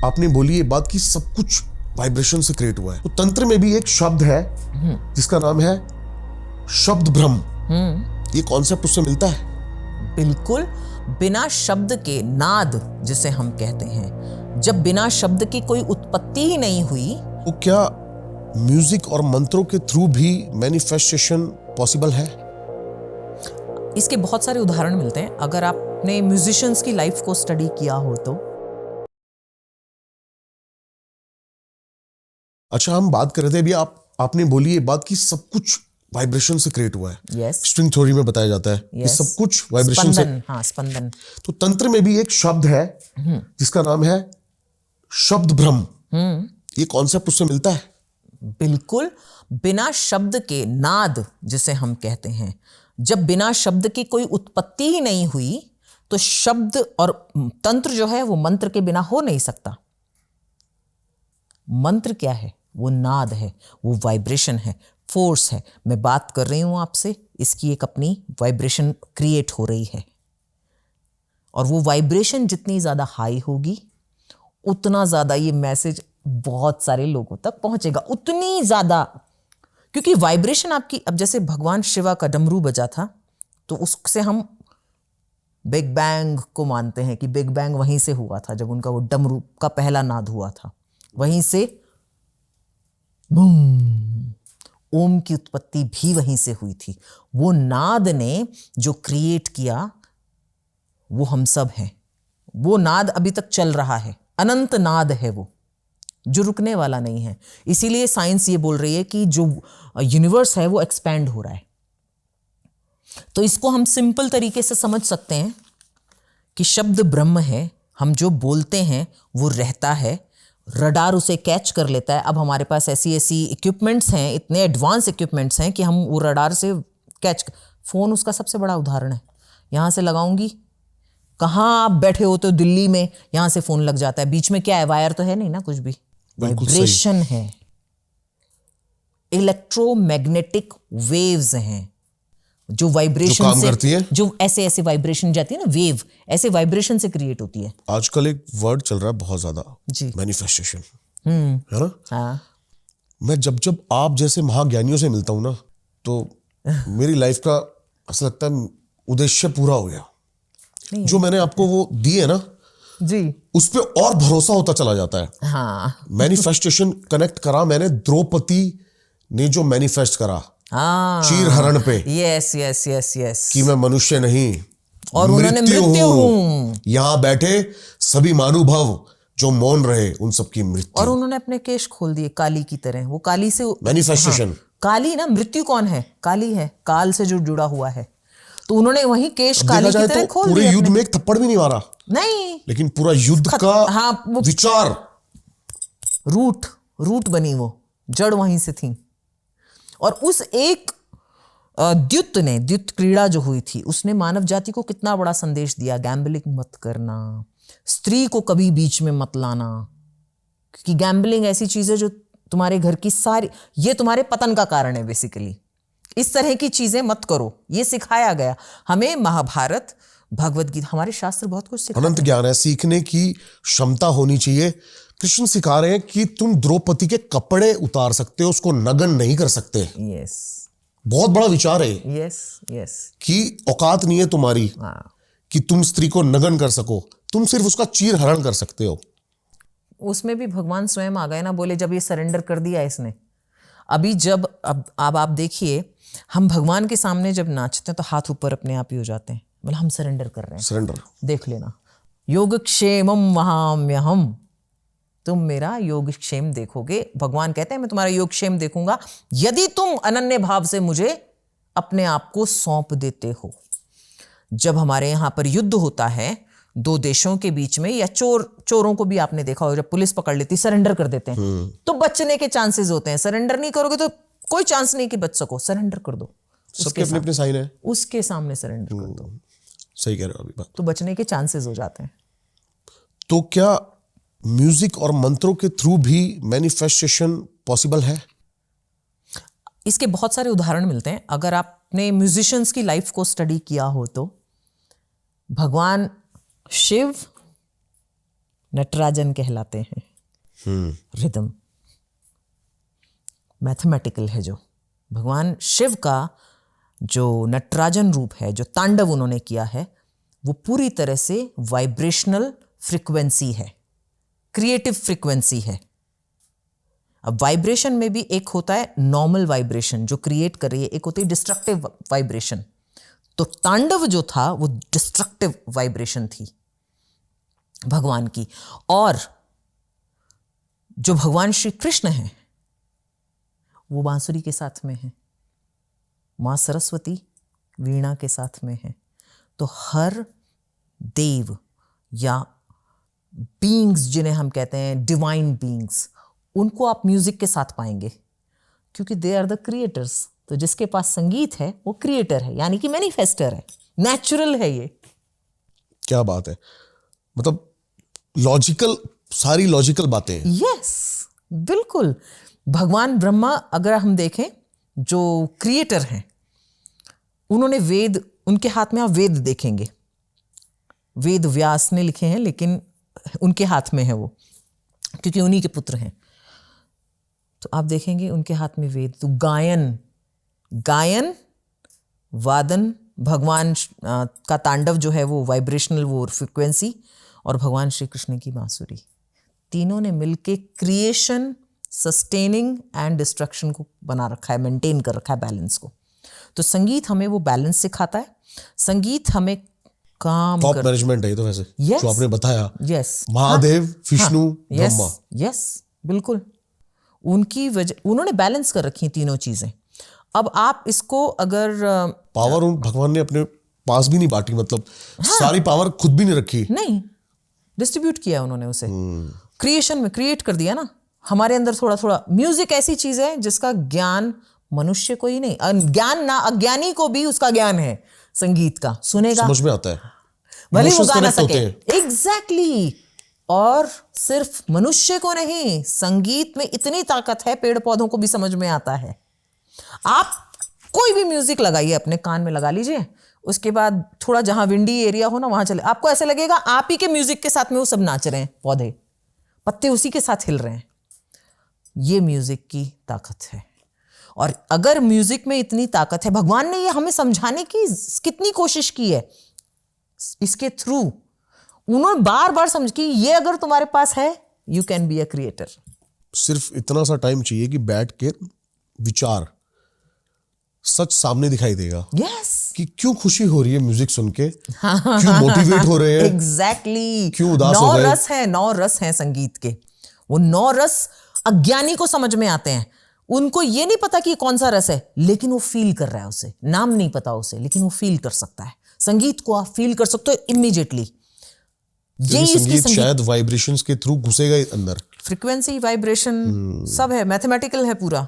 आपने बोली ये बात कि सब कुछ वाइब्रेशन से क्रिएट हुआ है, तो तंत्र में भी एक शब्द है जिसका नाम है शब्द ब्रह्म। ये कॉन्सेप्ट उससे मिलता है? बिल्कुल। बिना शब्द के नाद जिसे हम कहते हैं, जब बिना शब्द की कोई उत्पत्ति ही नहीं हुई, तो क्या म्यूजिक और मंत्रों के थ्रू भी मैनिफेस्टेशन पॉसिबल है? इसके बहुत सारे उदाहरण मिलते हैं। अगर आपने म्यूजिशियंस की लाइफ को स्टडी किया हो तो। अच्छा, हम बात कर रहे थे अभी, आपने बोली ये बात कि सब कुछ वाइब्रेशन से क्रिएट हुआ है। Yes. स्ट्रिंग थ्योरी में बताया जाता है कि सब कुछ वाइब्रेशन से। हाँ, स्पंदन। तो तंत्र में भी एक शब्द है जिसका नाम है शब्द ब्रह्म। ये कॉन्सेप्ट उससे मिलता है? बिल्कुल। बिना शब्द के नाद जिसे हम कहते हैं, जब बिना शब्द की कोई उत्पत्ति ही नहीं हुई, तो शब्द और तंत्र जो है वो मंत्र के बिना हो नहीं सकता। मंत्र क्या है? वो नाद है, वो वाइब्रेशन है, फोर्स है। मैं बात कर रही हूं आपसे, इसकी एक अपनी वाइब्रेशन क्रिएट हो रही है, और वो वाइब्रेशन जितनी ज्यादा हाई होगी उतना ज्यादा ये मैसेज बहुत सारे लोगों तक पहुंचेगा, उतनी ज्यादा। क्योंकि वाइब्रेशन आपकी, अब जैसे भगवान शिवा का डमरू बजा था, तो उससे हम बिग बैंग को मानते हैं कि बिग बैंग वहीं से हुआ था, जब उनका वो डमरू का पहला नाद हुआ था, वहीं से बूम, ओम की उत्पत्ति भी वहीं से हुई थी। वो नाद ने जो क्रिएट किया वो हम सब हैं। वो नाद अभी तक चल रहा है, अनंत नाद है वो, जो रुकने वाला नहीं है। इसीलिए साइंस ये बोल रही है कि जो यूनिवर्स है वो एक्सपैंड हो रहा है। तो इसको हम सिंपल तरीके से समझ सकते हैं कि शब्द ब्रह्म है, हम जो बोलते हैं वो रहता है, रडार उसे कैच कर लेता है। अब हमारे पास ऐसी ऐसी इक्विपमेंट्स हैं, इतने एडवांस इक्विपमेंट्स हैं कि हम वो रडार से कैच, फोन उसका सबसे बड़ा उदाहरण है। यहाँ से लगाऊंगी, कहाँ आप बैठे होते हो दिल्ली में, यहाँ से फोन लग जाता है। बीच में क्या है? वायर तो है नहीं ना, कुछ भी, वाइब्रेशन है, इलेक्ट्रोमैग्नेटिक वेव्स हैं जो वाइब्रेशन से करती है, जो ऐसे ऐसे वाइब्रेशन जाती है ना, वेव ऐसे वाइब्रेशन से क्रिएट होती है। आजकल एक वर्ड चल रहा है बहुत ज्यादा, मैनिफेस्टेशन, है ना? हाँ। मैं जब आप जैसे महाज्ञानियों से मिलता हूं ना, तो मेरी लाइफ का ऐसा लगता है उद्देश्य पूरा हो गया। जो मैंने आपको वो दिए ना जी, उस पे और भरोसा होता चला जाता है। हाँ। मैनिफेस्टेशन कनेक्ट करा मैंने, द्रौपदी ने जो मैनिफेस्ट करा चीर हरण पे, यस यस यस यस, कि मैं मनुष्य नहीं और उन्होंने मृत्यु हूं। यहां बैठे सभी मानुभव जो मौन रहे उन सबकी मृत्यु। और उन्होंने अपने केश खोल दिए काली की तरह। वो काली से मैनिफेस्टेशन। हाँ, काली ना, मृत्यु कौन है? काली है, काल से जो जुड़ा हुआ है। तो उन्होंने वही केश काली की तरह खोल दिया। पूरे युद्ध में एक थप्पड़ भी नहीं मारा, नहीं, लेकिन पूरा युद्ध का वो विचार, रूट बनी, वो जड़ वहीं से थी। और उस एक द्युत क्रीड़ा जो हुई थी, उसने मानव जाति को कितना बड़ा संदेश दिया। गैम्बलिंग मत करना, स्त्री को कभी बीच में मत लाना, क्योंकि गैम्बलिंग ऐसी चीज है जो तुम्हारे घर की सारी, ये तुम्हारे पतन का कारण है बेसिकली। इस तरह की चीजें मत करो, ये सिखाया गया हमें। महाभारत, भगवत गीता, हमारे शास्त्र बहुत कुछ सिखाते हैं। अनंत ज्ञान है, सीखने की क्षमता होनी चाहिए। कृष्ण सिखा रहे हैं कि तुम द्रौपदी के कपड़े उतार सकते हो, उसको नग्न नहीं कर सकते। यस, बहुत बड़ा विचार है। यस यस, कि औकात नहीं है तुम्हारी कि तुम स्त्री को नग्न कर सको, तुम सिर्फ उसका चीर हरण कर सकते हो। उसमें भी भगवान स्वयं आ गए ना, बोले जब ये सरेंडर कर दिया इसने। अभी जब अब आप देखिए, हम भगवान के सामने जब नाचते हैं तो हाथ ऊपर अपने आप ही हो जाते हैं, मतलब हम सरेंडर कर रहे हैं। सरेंडर देख लेना, योगक्षेमम वहाम्यहम, तुम मेरा योगक्षेम देखोगे। भगवान कहते हैं मैं तुम्हारा योगक्षेम देखूंगा यदि तुम अनन्य भाव से मुझे अपने आप को सौंप देते हो। जब हमारे यहाँ पर युद्ध होता है दो देशों के बीच में, या चोरों को भी आपने देखा हो, जब पुलिस पकड़ लेती, सरेंडर कर देते हैं, तो बचने के चांसेस होते हैं। सरेंडर नहीं करोगे तो कोई चांस नहीं कि बच सको, सरेंडर कर दो। सबके अपने अपने साइन है, उसके सामने सरेंडर कर दो। सही कह रहे हो अभी बात, तो बचने के चांसेस हो जाते हैं। तो क्या म्यूजिक और मंत्रों के थ्रू भी मैनिफेस्टेशन पॉसिबल है? इसके बहुत सारे उदाहरण मिलते हैं। अगर आपने म्यूजिशियंस की लाइफ को स्टडी किया हो तो भगवान शिव नटराजन कहलाते हैं। रिदम मैथमेटिकल है। जो भगवान शिव का जो नटराजन रूप है, जो तांडव उन्होंने किया है, वो पूरी तरह से वाइब्रेशनल फ्रीक्वेंसी है, क्रिएटिव फ्रीक्वेंसी है। अब वाइब्रेशन में भी एक होता है नॉर्मल वाइब्रेशन जो क्रिएट कर रही है, एक होती है डिस्ट्रक्टिव वाइब्रेशन। तो तांडव जो था वो डिस्ट्रक्टिव वाइब्रेशन थी भगवान की। और जो भगवान श्री कृष्ण हैं वो बांसुरी के साथ में है, माँ सरस्वती वीणा के साथ में है। तो हर देव या बीइंग्स जिन्हें हम कहते हैं डिवाइन बीइंग्स, उनको आप म्यूजिक के साथ पाएंगे क्योंकि दे आर द क्रिएटर्स। तो जिसके पास संगीत है वो क्रिएटर है, यानी कि मैनिफेस्टर है, नेचुरल है ये। क्या बात है, मतलब लॉजिकल, सारी लॉजिकल बातें हैं। यस, बिल्कुल। भगवान ब्रह्मा अगर हम देखें जो क्रिएटर हैं, उन्होंने वेद, उनके हाथ में आप वेद देखेंगे, वेद व्यास ने लिखे हैं लेकिन उनके हाथ में है वो, क्योंकि उन्हीं के पुत्र हैं। तो आप देखेंगे उनके हाथ में वेद। तो गायन वादन, भगवान का तांडव जो है वो वाइब्रेशनल, वो फ्रीक्वेंसी, और भगवान श्री कृष्ण की बांसुरी, तीनों ने मिलके क्रिएशन, सस्टेनिंग एंड डिस्ट्रक्शन को बना रखा है, मेंटेन कर रखा है बैलेंस को। तो संगीत हमें वो बैलेंस सिखाता है। संगीत हमें काम टॉप मैनेजमेंट है ये तो वैसे। Yes. जो आपने बताया, यस, महादेव, विष्णु, ब्रह्मा। यस, बिल्कुल। उनकी वजह, उन्होंने बैलेंस कर रखी तीनों चीजें। अब आप इसको अगर पावर उन भगवान ने अपने पास भी नहीं बांटी, मतलब सारी पावर खुद भी नहीं रखी, नहीं, डिस्ट्रीब्यूट किया उन्होंने उसे। क्रिएशन में क्रिएट कर दिया ना। हमारे अंदर थोड़ा थोड़ा म्यूजिक ऐसी चीज है जिसका ज्ञान मनुष्य को ही नहीं, ज्ञान ना अज्ञानी को भी उसका ज्ञान है संगीत का, सुनेगा समझ में आता है, भले वो Emotions गा ना connect होते सके। हैं। एग्जैक्टली। और सिर्फ मनुष्य को नहीं, संगीत में इतनी ताकत है, पेड़ पौधों को भी समझ में आता है। आप कोई भी म्यूजिक लगाइए, अपने कान में लगा लीजिए, उसके बाद थोड़ा जहां विंडी एरिया हो ना वहां चले, आपको ऐसे लगेगा आप ही के म्यूजिक के साथ में वो सब नाच रहे हैं, पौधे पत्ते उसी के साथ हिल रहे हैं। ये म्यूजिक की ताकत है। और अगर म्यूजिक में इतनी ताकत है, भगवान ने ये हमें समझाने की कितनी कोशिश की है इसके थ्रू। उन्होंने बार बार समझ कि ये अगर तुम्हारे पास है, you can be a creator. सिर्फ इतना सा टाइम चाहिए कि बैठ के विचार, सच सामने दिखाई देगा। यस, कि क्यों खुशी हो रही है म्यूजिक सुन के, क्यों मोटिवेट हो रहे हैं, एग्जैक्टली। क्यों उदास हो गए। 9 रस हैं संगीत के। वो 9 रस अज्ञानी को समझ में आते हैं। उनको ये नहीं पता कि कौन सा रस है, लेकिन वो फील कर रहा है उसे। नाम नहीं पता उसे, लेकिन वो फील कर सकता है। संगीत को आप फील कर सकते हो इमीडिएटली। यही इसकी संगीत शायद वाइब्रेशंस के थ्रू घुसेगा अंदर। फ्रीक्वेंसी, वाइब्रेशन सब है, मैथमेटिकल है पूरा।